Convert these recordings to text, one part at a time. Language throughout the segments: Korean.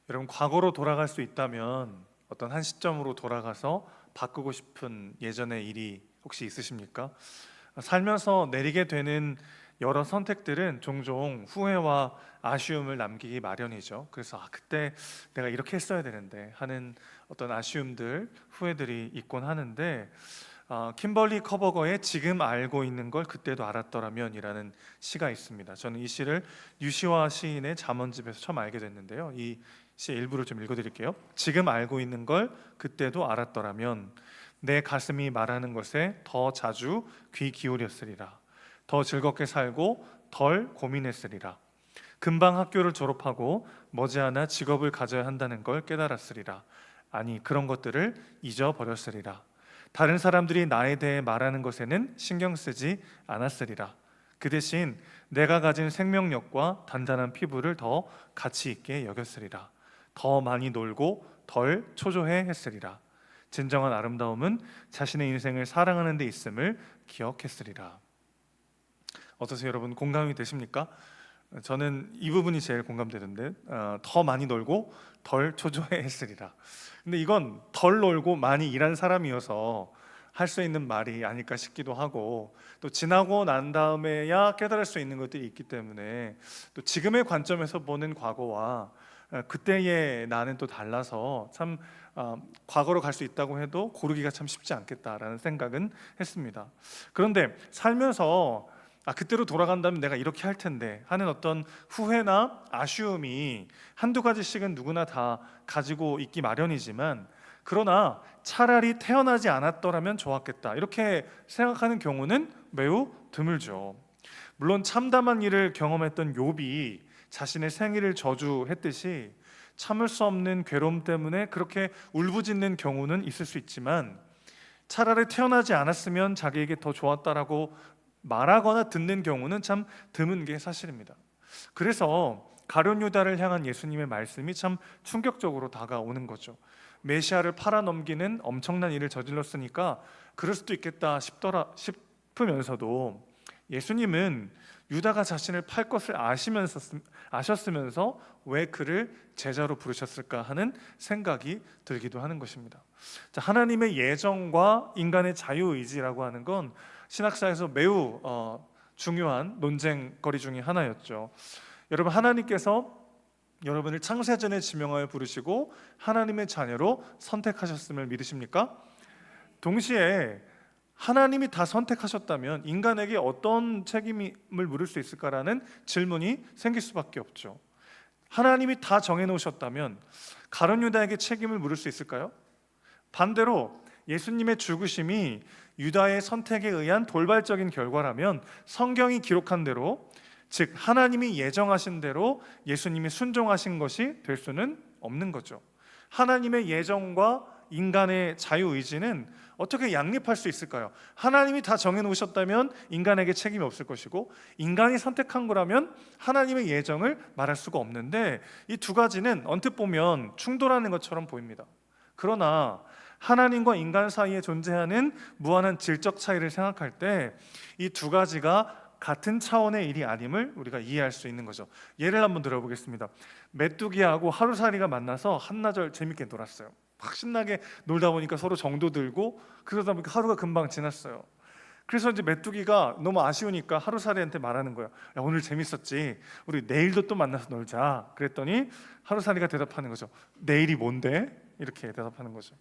여러분, 과거로 돌아갈 수 있다면 어떤 한 시점으로 돌아가서 바꾸고 싶은 예전의 일이 혹시 있으십니까? 살면서 내리게 되는 여러 선택들은 종종 후회와 아쉬움을 남기기 마련이죠. 그래서 그때 내가 이렇게 했어야 되는데 하는 어떤 아쉬움들, 후회들이 있곤 하는데, 킴벌리 커버거의 지금 알고 있는 걸 그때도 알았더라면 이라는 시가 있습니다. 저는 이 시를 유시화 시인의 잠언집에서 처음 알게 됐는데요. 이 시의 일부를 좀 읽어드릴게요. 지금 알고 있는 걸 그때도 알았더라면 내 가슴이 말하는 것에 더 자주 귀 기울였으리라. 더 즐겁게 살고 덜 고민했으리라. 금방 학교를 졸업하고 머지않아 직업을 가져야 한다는 걸 깨달았으리라. 아니, 그런 것들을 잊어버렸으리라. 다른 사람들이 나에 대해 말하는 것에는 신경 쓰지 않았으리라. 그 대신 내가 가진 생명력과 단단한 피부를 더 가치 있게 여겼으리라. 더 많이 놀고 덜 초조해 했으리라. 진정한 아름다움은 자신의 인생을 사랑하는 데 있음을 기억했으리라. 어떠세요, 여러분? 공감이 되십니까? 저는 이 부분이 제일 공감되는데, 더 많이 놀고 덜 초조해 했으리라. 근데 이건 덜 놀고 많이 일한 사람이어서 할 수 있는 말이 아닐까 싶기도 하고, 또 지나고 난 다음에야 깨달을 수 있는 것들이 있기 때문에 또 지금의 관점에서 보는 과거와 그때의 나는 또 달라서 참 과거로 갈 수 있다고 해도 고르기가 참 쉽지 않겠다라는 생각은 했습니다. 그런데 살면서 그때로 돌아간다면 내가 이렇게 할 텐데 하는 어떤 후회나 아쉬움이 한두 가지씩은 누구나 다 가지고 있기 마련이지만, 그러나 차라리 태어나지 않았더라면 좋았겠다 이렇게 생각하는 경우는 매우 드물죠. 물론 참담한 일을 경험했던 욥이 자신의 생일을 저주했듯이 참을 수 없는 괴로움 때문에 그렇게 울부짖는 경우는 있을 수 있지만, 차라리 태어나지 않았으면 자기에게 더 좋았다라고 말하거나 듣는 경우는 참 드문 게 사실입니다. 그래서 가룟 유다를 향한 예수님의 말씀이 참 충격적으로 다가오는 거죠. 메시아를 팔아넘기는 엄청난 일을 저질렀으니까 그럴 수도 있겠다 싶으면서도 예수님은 유다가 자신을 팔 것을 아셨으면서 왜 그를 제자로 부르셨을까 하는 생각이 들기도 하는 것입니다. 하나님의 예정과 인간의 자유의지라고 하는 건 신학사에서 매우 중요한 논쟁거리 중에 하나였죠. 여러분, 하나님께서 여러분을 창세전에 지명하여 부르시고 하나님의 자녀로 선택하셨음을 믿으십니까? 동시에 하나님이 다 선택하셨다면 인간에게 어떤 책임을 물을 수 있을까라는 질문이 생길 수밖에 없죠. 하나님이 다 정해놓으셨다면 가룟 유다에게 책임을 물을 수 있을까요? 반대로 예수님의 죽으심이 유다의 선택에 의한 돌발적인 결과라면 성경이 기록한 대로, 즉 하나님이 예정하신 대로 예수님이 순종하신 것이 될 수는 없는 거죠. 하나님의 예정과 인간의 자유의지는 어떻게 양립할 수 있을까요? 하나님이 다 정해놓으셨다면 인간에게 책임이 없을 것이고, 인간이 선택한 거라면 하나님의 예정을 말할 수가 없는데, 이 두 가지는 언뜻 보면 충돌하는 것처럼 보입니다. 그러나 하나님과 인간 사이에 존재하는 무한한 질적 차이를 생각할 때 이 두 가지가 같은 차원의 일이 아님을 우리가 이해할 수 있는 거죠. 예를 한번 들어보겠습니다. 메뚜기하고 하루살이가 만나서 한나절 재밌게 놀았어요. 막 신나게 놀다 보니까 서로 정도 들고, 그러다 보니까 하루가 금방 지났어요. 그래서 이제 메뚜기가 너무 아쉬우니까 하루살이한테 말하는 거예요. 야, 오늘 재밌었지? 우리 내일도 또 만나서 놀자. 그랬더니 하루살이가 대답하는 거죠. 내일이 뭔데? 이렇게 대답하는 거죠.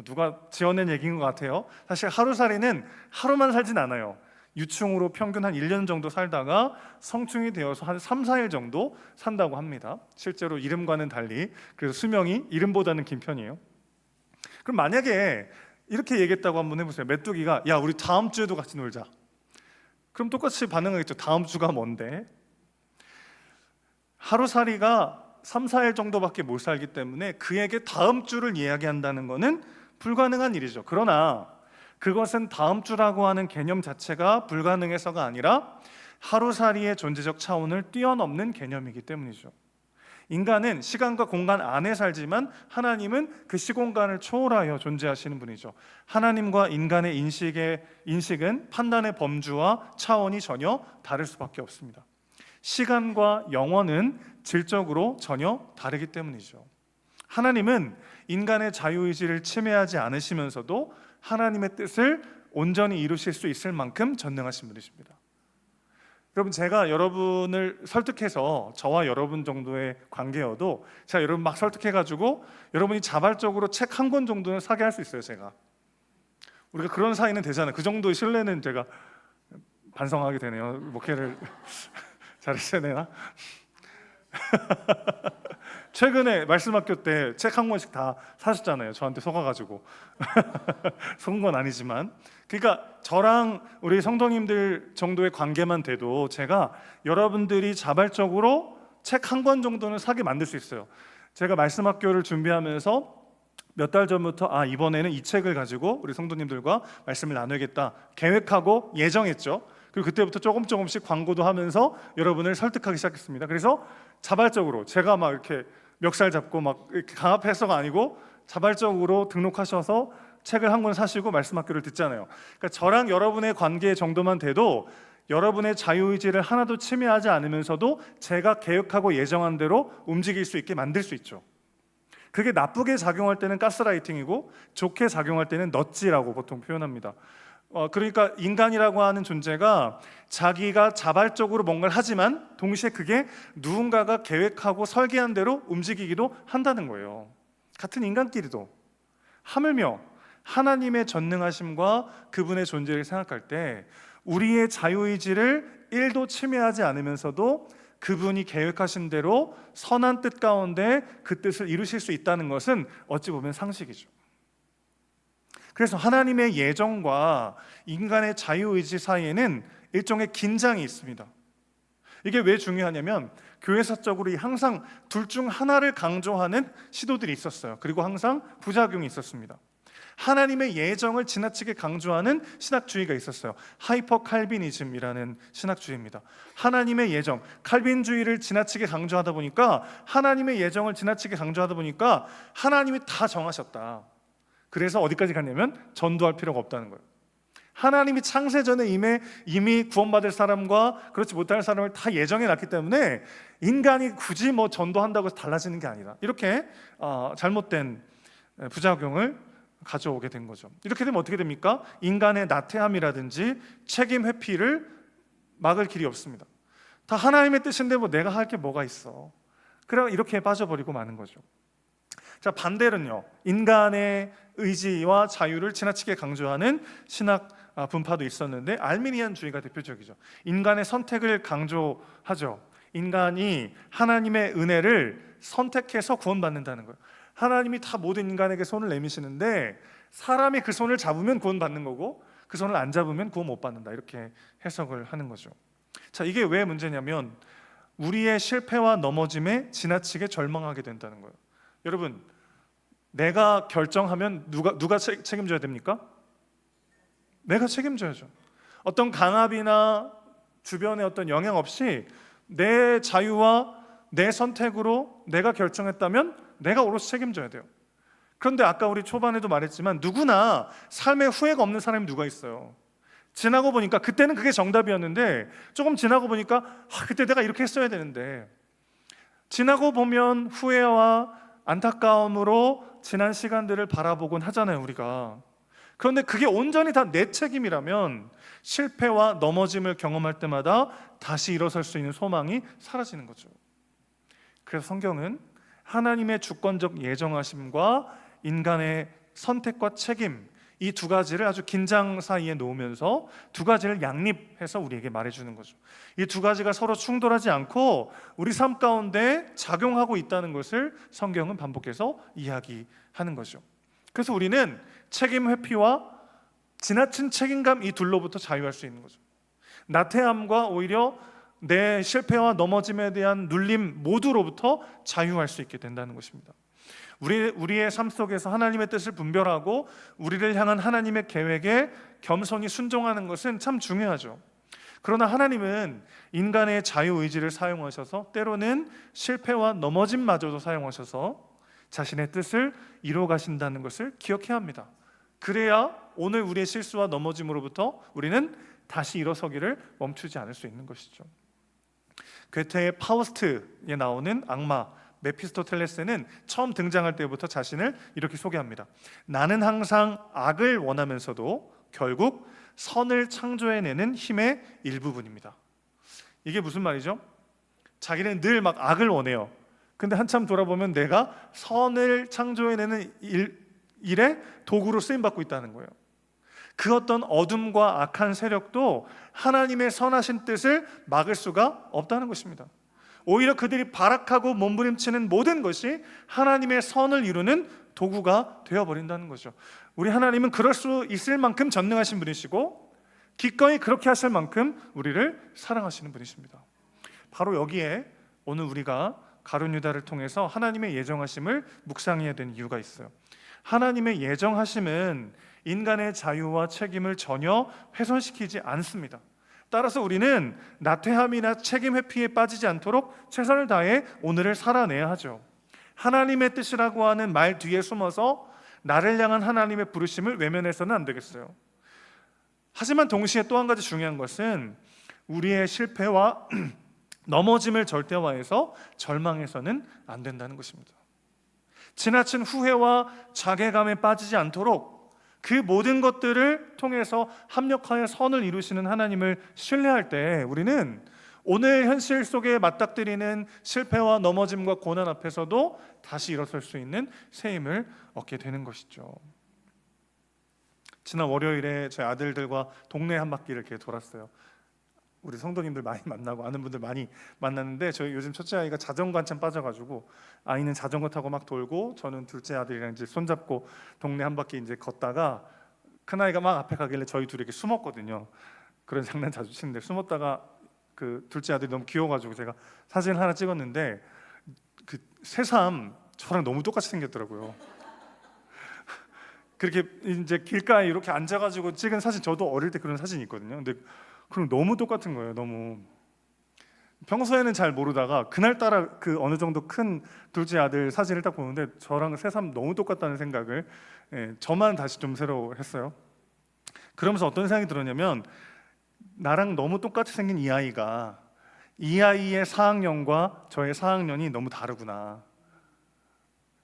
누가 지어낸 얘기인 것 같아요. 사실 하루살이는 하루만 살진 않아요. 유충으로 평균 한 1년 정도 살다가 성충이 되어서 한 3, 4일 정도 산다고 합니다. 실제로 이름과는 달리 그래서 수명이 이름보다는 긴 편이에요. 그럼 만약에 이렇게 얘기했다고 한번 해보세요. 메뚜기가 야, 우리 다음 주에도 같이 놀자. 그럼 똑같이 반응하겠죠. 다음 주가 뭔데? 하루살이가 3, 4일 정도밖에 못 살기 때문에 그에게 다음 주를 이야기한다는 것은 불가능한 일이죠. 그러나 그것은 다음 주라고 하는 개념 자체가 불가능해서가 아니라 하루살이의 존재적 차원을 뛰어넘는 개념이기 때문이죠. 인간은 시간과 공간 안에 살지만 하나님은 그 시공간을 초월하여 존재하시는 분이죠. 하나님과 인간의 인식은 판단의 범주와 차원이 전혀 다를 수밖에 없습니다. 시간과 영원은 질적으로 전혀 다르기 때문이죠. 하나님은 인간의 자유의지를 침해하지 않으시면서도 하나님의 뜻을 온전히 이루실 수 있을 만큼 전능하신 분이십니다. 여러분, 제가 여러분을 설득해서 저와 여러분 정도의 관계여도 제가 여러분 막 설득해가지고 여러분이 자발적으로 책 한 권 정도는 사게 할 수 있어요. 제가 우리가 그런 사이는 되잖아요. 그 정도의 신뢰는 제가 반성하게 되네요. 목회를 잘했어야 되나? 최근에 말씀학교 때 책 한 권씩 다 사셨잖아요. 저한테 속아가지고 속은 건 아니지만, 그러니까 저랑 우리 성도님들 정도의 관계만 돼도 제가 여러분들이 자발적으로 책 한 권 정도는 사게 만들 수 있어요. 제가 말씀학교를 준비하면서 몇 달 전부터 이번에는 이 책을 가지고 우리 성도님들과 말씀을 나누겠다 계획하고 예정했죠. 그리고 그때부터 조금씩 광고도 하면서 여러분을 설득하기 시작했습니다. 그래서 자발적으로 제가 막 이렇게 멱살 잡고 막 이렇게 강압해서가 아니고 자발적으로 등록하셔서 책을 한 권 사시고 말씀학교를 듣잖아요. 그러니까 저랑 여러분의 관계 정도만 돼도 여러분의 자유의지를 하나도 침해하지 않으면서도 제가 계획하고 예정한 대로 움직일 수 있게 만들 수 있죠. 그게 나쁘게 작용할 때는 가스라이팅이고 좋게 작용할 때는 넛지라고 보통 표현합니다. 그러니까 인간이라고 하는 존재가 자기가 자발적으로 뭔가를 하지만 동시에 그게 누군가가 계획하고 설계한 대로 움직이기도 한다는 거예요. 같은 인간끼리도. 하물며 하나님의 전능하심과 그분의 존재를 생각할 때 우리의 자유의지를 1도 침해하지 않으면서도 그분이 계획하신 대로 선한 뜻 가운데 그 뜻을 이루실 수 있다는 것은 어찌 보면 상식이죠. 그래서 하나님의 예정과 인간의 자유의지 사이에는 일종의 긴장이 있습니다. 이게 왜 중요하냐면 교회사적으로 항상 둘 중 하나를 강조하는 시도들이 있었어요. 그리고 항상 부작용이 있었습니다. 하나님의 예정을 지나치게 강조하는 신학주의가 있었어요. 하이퍼 칼빈이즘이라는 신학주의입니다. 하나님의 예정, 칼빈주의를 지나치게 강조하다 보니까 하나님의 예정을 지나치게 강조하다 보니까 하나님이 다 정하셨다. 그래서 어디까지 갔냐면 전도할 필요가 없다는 거예요. 하나님이 창세 전에 이미 구원받을 사람과 그렇지 못할 사람을 다 예정해 놨기 때문에 인간이 굳이 뭐 전도한다고 해서 달라지는 게 아니다. 이렇게 잘못된 부작용을 가져오게 된 거죠. 이렇게 되면 어떻게 됩니까? 인간의 나태함이라든지 책임 회피를 막을 길이 없습니다. 다 하나님의 뜻인데 뭐 내가 할 게 뭐가 있어. 그래 이렇게 빠져버리고 마는 거죠. 자, 반대로는요, 인간의 의지와 자유를 지나치게 강조하는 신학 분파도 있었는데 알미니안주의가 대표적이죠. 인간의 선택을 강조하죠. 인간이 하나님의 은혜를 선택해서 구원받는다는 거예요. 하나님이 다 모든 인간에게 손을 내미시는데 사람이 그 손을 잡으면 구원받는 거고 그 손을 안 잡으면 구원 못 받는다, 이렇게 해석을 하는 거죠. 자, 이게 왜 문제냐면 우리의 실패와 넘어짐에 지나치게 절망하게 된다는 거예요. 여러분, 내가 결정하면 누가 책임져야 됩니까? 내가 책임져야죠. 어떤 강압이나 주변의 어떤 영향 없이 내 자유와 내 선택으로 내가 결정했다면 내가 오롯이 책임져야 돼요. 그런데 아까 우리 초반에도 말했지만 누구나 삶에 후회가 없는 사람이 누가 있어요. 지나고 보니까 그때는 그게 정답이었는데 조금 지나고 보니까 그때 내가 이렇게 했어야 되는데, 지나고 보면 후회와 안타까움으로 지난 시간들을 바라보곤 하잖아요, 우리가. 그런데 그게 온전히 다 내 책임이라면 실패와 넘어짐을 경험할 때마다 다시 일어설 수 있는 소망이 사라지는 거죠. 그래서 성경은 하나님의 주권적 예정하심과 인간의 선택과 책임, 이 두 가지를 아주 긴장 사이에 놓으면서 두 가지를 양립해서 우리에게 말해주는 거죠. 이 두 가지가 서로 충돌하지 않고 우리 삶 가운데 작용하고 있다는 것을 성경은 반복해서 이야기하는 거죠. 그래서 우리는 책임 회피와 지나친 책임감, 이 둘로부터 자유할 수 있는 거죠. 나태함과 오히려 내 실패와 넘어짐에 대한 눌림 모두로부터 자유할 수 있게 된다는 것입니다. 우리의 삶 속에서 하나님의 뜻을 분별하고 우리를 향한 하나님의 계획에 겸손히 순종하는 것은 참 중요하죠. 그러나 하나님은 인간의 자유의지를 사용하셔서 때로는 실패와 넘어짐마저도 사용하셔서 자신의 뜻을 이루어 가신다는 것을 기억해야 합니다. 그래야 오늘 우리의 실수와 넘어짐으로부터 우리는 다시 일어서기를 멈추지 않을 수 있는 것이죠. 괴테의 파우스트에 나오는 악마 메피스토텔레스는 처음 등장할 때부터 자신을 이렇게 소개합니다. 나는 항상 악을 원하면서도 결국 선을 창조해내는 힘의 일부분입니다. 이게 무슨 말이죠? 자기는 늘 막 악을 원해요. 근데 한참 돌아보면 내가 선을 창조해내는 일에 도구로 쓰임받고 있다는 거예요. 그 어떤 어둠과 악한 세력도 하나님의 선하신 뜻을 막을 수가 없다는 것입니다. 오히려 그들이 발악하고 몸부림치는 모든 것이 하나님의 선을 이루는 도구가 되어버린다는 거죠. 우리 하나님은 그럴 수 있을 만큼 전능하신 분이시고 기꺼이 그렇게 하실 만큼 우리를 사랑하시는 분이십니다. 바로 여기에 오늘 우리가 가룟 유다를 통해서 하나님의 예정하심을 묵상해야 되는 이유가 있어요. 하나님의 예정하심은 인간의 자유와 책임을 전혀 훼손시키지 않습니다. 따라서 우리는 나태함이나 책임 회피에 빠지지 않도록 최선을 다해 오늘을 살아내야 하죠. 하나님의 뜻이라고 하는 말 뒤에 숨어서 나를 향한 하나님의 부르심을 외면해서는 안 되겠어요. 하지만 동시에 또 한 가지 중요한 것은 우리의 실패와 넘어짐을 절대화해서 절망해서는 안 된다는 것입니다. 지나친 후회와 자괴감에 빠지지 않도록 그 모든 것들을 통해서 합력하여 선을 이루시는 하나님을 신뢰할 때 우리는 오늘 현실 속에 맞닥뜨리는 실패와 넘어짐과 고난 앞에서도 다시 일어설 수 있는 새 힘을 얻게 되는 것이죠. 지난 월요일에 저희 아들들과 동네 한 바퀴를 이렇게 돌았어요. 우리 성도님들 많이 만나고 아는 분들 많이 만났는데 저희 요즘 첫째 아이가 자전거 한참 빠져가지고 아이는 자전거 타고 막 돌고 저는 둘째 아들이랑 이제 손잡고 동네 한 바퀴 이제 걷다가 큰 아이가 막 앞에 가길래 저희 둘이 이렇게 숨었거든요. 그런 장난 자주 치는데 숨었다가 그 둘째 아들이 너무 귀여워가지고 제가 사진을 하나 찍었는데 그 새삼 저랑 너무 똑같이 생겼더라고요. 그렇게 이제 길가에 이렇게 앉아가지고 찍은 사진, 저도 어릴 때 그런 사진이 있거든요. 근데 그럼 너무 똑같은 거예요. 너무 평소에는 잘 모르다가 그날따라 그 어느 정도 큰 둘째 아들 사진을 딱 보는데 저랑 새삼 너무 똑같다는 생각을 저만 다시 좀 새로 했어요. 그러면서 어떤 생각이 들었냐면 나랑 너무 똑같이 생긴 이 아이가 이 아이의 4학년과 저의 4학년이 너무 다르구나.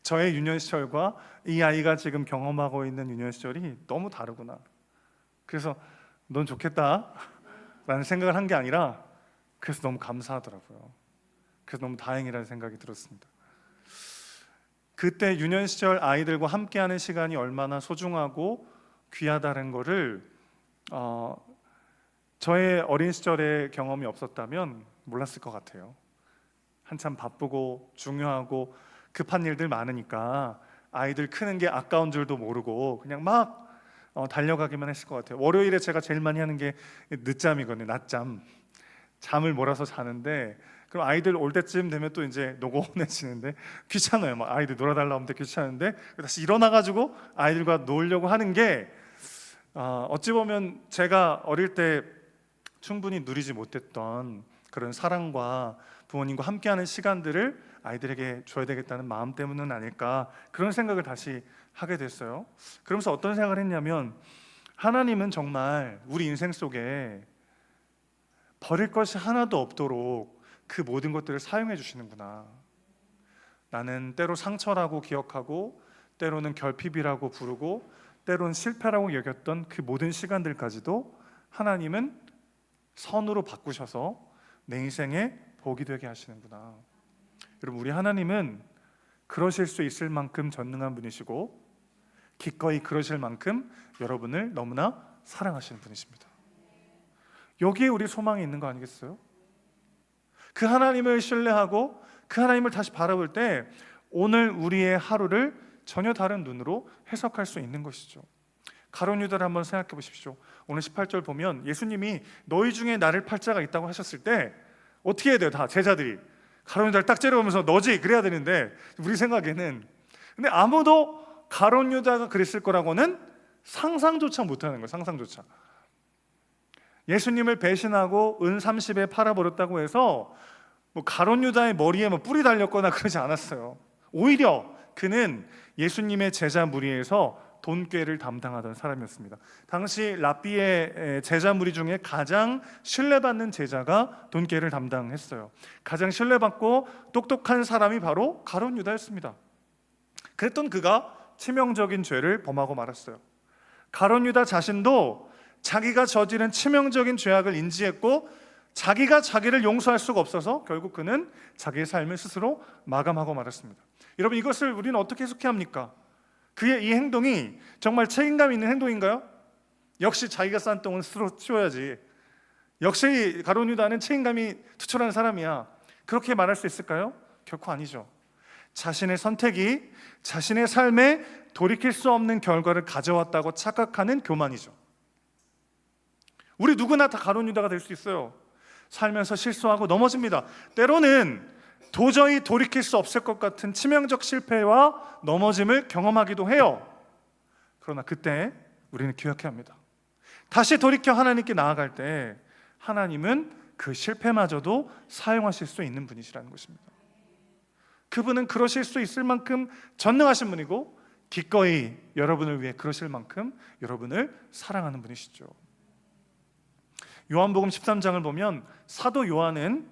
저의 유년 시절과 이 아이가 지금 경험하고 있는 유년 시절이 너무 다르구나. 그래서 넌 좋겠다 라는 생각을 한 게 아니라 그래서 너무 감사하더라고요. 그래서 너무 다행이라는 생각이 들었습니다. 그때 유년 시절 아이들과 함께하는 시간이 얼마나 소중하고 귀하다는 거를 저의 어린 시절의 경험이 없었다면 몰랐을 것 같아요. 한참 바쁘고 중요하고 급한 일들 많으니까 아이들 크는 게 아까운 줄도 모르고 그냥 막 달려가기만 했을 것 같아요. 월요일에 제가 제일 많이 하는 게 늦잠이거든요. 낮잠. 잠을 몰아서 자는데 그럼 아이들 올 때쯤 되면 또 이제 노곤해지는데 귀찮아요. 막 아이들 놀아달라고 하면 귀찮은데 다시 일어나가지고 아이들과 놀려고 하는 게 어찌 보면 제가 어릴 때 충분히 누리지 못했던 그런 사랑과 부모님과 함께하는 시간들을 아이들에게 줘야 되겠다는 마음 때문은 아닐까, 그런 생각을 다시 하게 됐어요. 그러면서 어떤 생각을 했냐면 하나님은 정말 우리 인생 속에 버릴 것이 하나도 없도록 그 모든 것들을 사용해 주시는구나. 나는 때로 상처라고 기억하고 때로는 결핍이라고 부르고 때로는 실패라고 여겼던 그 모든 시간들까지도 하나님은 선으로 바꾸셔서 내 인생에 복이 되게 하시는구나. 여러분, 우리 하나님은 그러실 수 있을 만큼 전능한 분이시고 기꺼이 그러실 만큼 여러분을 너무나 사랑하시는 분이십니다. 여기에 우리 소망이 있는 거 아니겠어요? 그 하나님을 신뢰하고 그 하나님을 다시 바라볼 때 오늘 우리의 하루를 전혀 다른 눈으로 해석할 수 있는 것이죠. 가룟 유다를 한번 생각해 보십시오. 오늘 18절 보면 예수님이 너희 중에 나를 팔 자가 있다고 하셨을 때 어떻게 해야 돼요? 다 제자들이 가룟 유다를 딱 째려보면서 너지 그래야 되는데 우리 생각에는 근데 아무도 가룟 유다가 그랬을 거라고는 상상조차 못하는 거예요. 상상조차. 예수님을 배신하고 은 30에 팔아버렸다고 해서 뭐 가룟 유다의 머리에 뭐 뿔이 달렸거나 그러지 않았어요. 오히려 그는 예수님의 제자 무리에서 돈꾀를 담당하던 사람이었습니다. 당시 랍비의 제자 무리 중에 가장 신뢰받는 제자가 돈꾀를 담당했어요. 가장 신뢰받고 똑똑한 사람이 바로 가룟 유다였습니다. 그랬던 그가 치명적인 죄를 범하고 말았어요. 가룟 유다 자신도 자기가 저지른 치명적인 죄악을 인지했고 자기가 자기를 용서할 수가 없어서 결국 그는 자기의 삶을 스스로 마감하고 말았습니다. 여러분, 이것을 우리는 어떻게 해석해야 합니까? 그의 이 행동이 정말 책임감 있는 행동인가요? 역시 자기가 싼 똥은 스스로 치워야지, 역시 가룟 유다는 책임감이 투철한 사람이야, 그렇게 말할 수 있을까요? 결코 아니죠. 자신의 선택이 자신의 삶에 돌이킬 수 없는 결과를 가져왔다고 착각하는 교만이죠. 우리 누구나 다 가룟 유다가 될 수 있어요. 살면서 실수하고 넘어집니다. 때로는 도저히 돌이킬 수 없을 것 같은 치명적 실패와 넘어짐을 경험하기도 해요. 그러나 그때 우리는 기억해야 합니다. 다시 돌이켜 하나님께 나아갈 때 하나님은 그 실패마저도 사용하실 수 있는 분이시라는 것입니다. 그분은 그러실 수 있을 만큼 전능하신 분이고 기꺼이 여러분을 위해 그러실 만큼 여러분을 사랑하는 분이시죠. 요한복음 13장을 보면 사도 요한은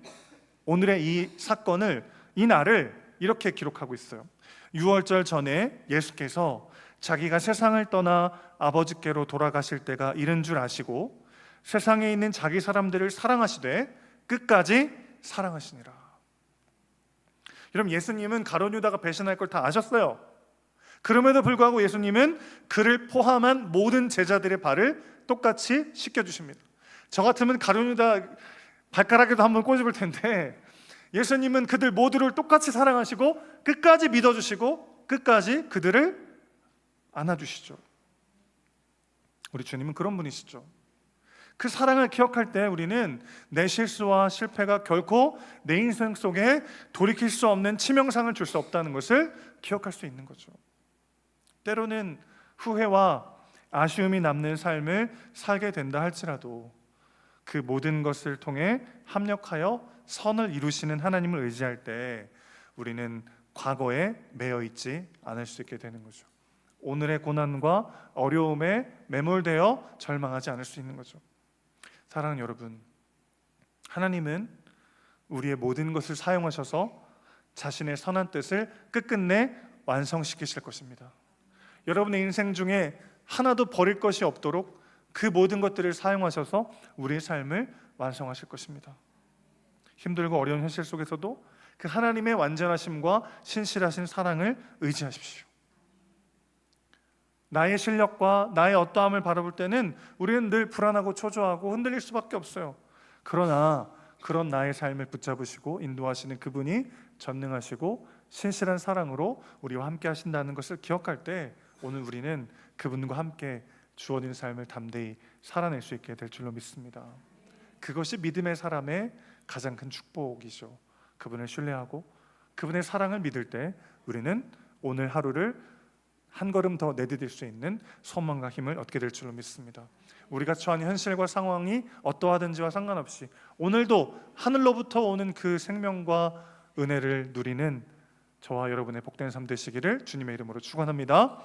오늘의 이 사건을, 이 날을 이렇게 기록하고 있어요. 유월절 전에 예수께서 자기가 세상을 떠나 아버지께로 돌아가실 때가 이른 줄 아시고 세상에 있는 자기 사람들을 사랑하시되 끝까지 사랑하시니라. 여러분, 예수님은 가룟 유다가 배신할 걸 다 아셨어요. 그럼에도 불구하고 예수님은 그를 포함한 모든 제자들의 발을 똑같이 씻겨주십니다. 저 같으면 가룟 유다 발가락에도 한번 꼬집을 텐데 예수님은 그들 모두를 똑같이 사랑하시고 끝까지 믿어주시고 끝까지 그들을 안아주시죠. 우리 주님은 그런 분이시죠. 그 사랑을 기억할 때 우리는 내 실수와 실패가 결코 내 인생 속에 돌이킬 수 없는 치명상을 줄 수 없다는 것을 기억할 수 있는 거죠. 때로는 후회와 아쉬움이 남는 삶을 살게 된다 할지라도 그 모든 것을 통해 합력하여 선을 이루시는 하나님을 의지할 때 우리는 과거에 매여 있지 않을 수 있게 되는 거죠. 오늘의 고난과 어려움에 매몰되어 절망하지 않을 수 있는 거죠. 사랑하는 여러분, 하나님은 우리의 모든 것을 사용하셔서 자신의 선한 뜻을 끝끝내 완성시키실 것입니다. 여러분의 인생 중에 하나도 버릴 것이 없도록 그 모든 것들을 사용하셔서 우리의 삶을 완성하실 것입니다. 힘들고 어려운 현실 속에서도 그 하나님의 완전하심과 신실하신 사랑을 의지하십시오. 나의 실력과 나의 어떠함을 바라볼 때는 우리는 늘 불안하고 초조하고 흔들릴 수밖에 없어요. 그러나 그런 나의 삶을 붙잡으시고 인도하시는 그분이 전능하시고 신실한 사랑으로 우리와 함께 하신다는 것을 기억할 때 오늘 우리는 그분과 함께 주어진 삶을 담대히 살아낼 수 있게 될 줄로 믿습니다. 그것이 믿음의 사람의 가장 큰 축복이죠. 그분을 신뢰하고 그분의 사랑을 믿을 때 우리는 오늘 하루를 한 걸음 더 내디딜 수 있는 소망과 힘을 얻게 될 줄로 믿습니다. 우리가 처한 현실과 상황이 어떠하든지와 상관없이 오늘도 하늘로부터 오는 그 생명과 은혜를 누리는 저와 여러분의 복된 삶 되시기를 주님의 이름으로 축원합니다.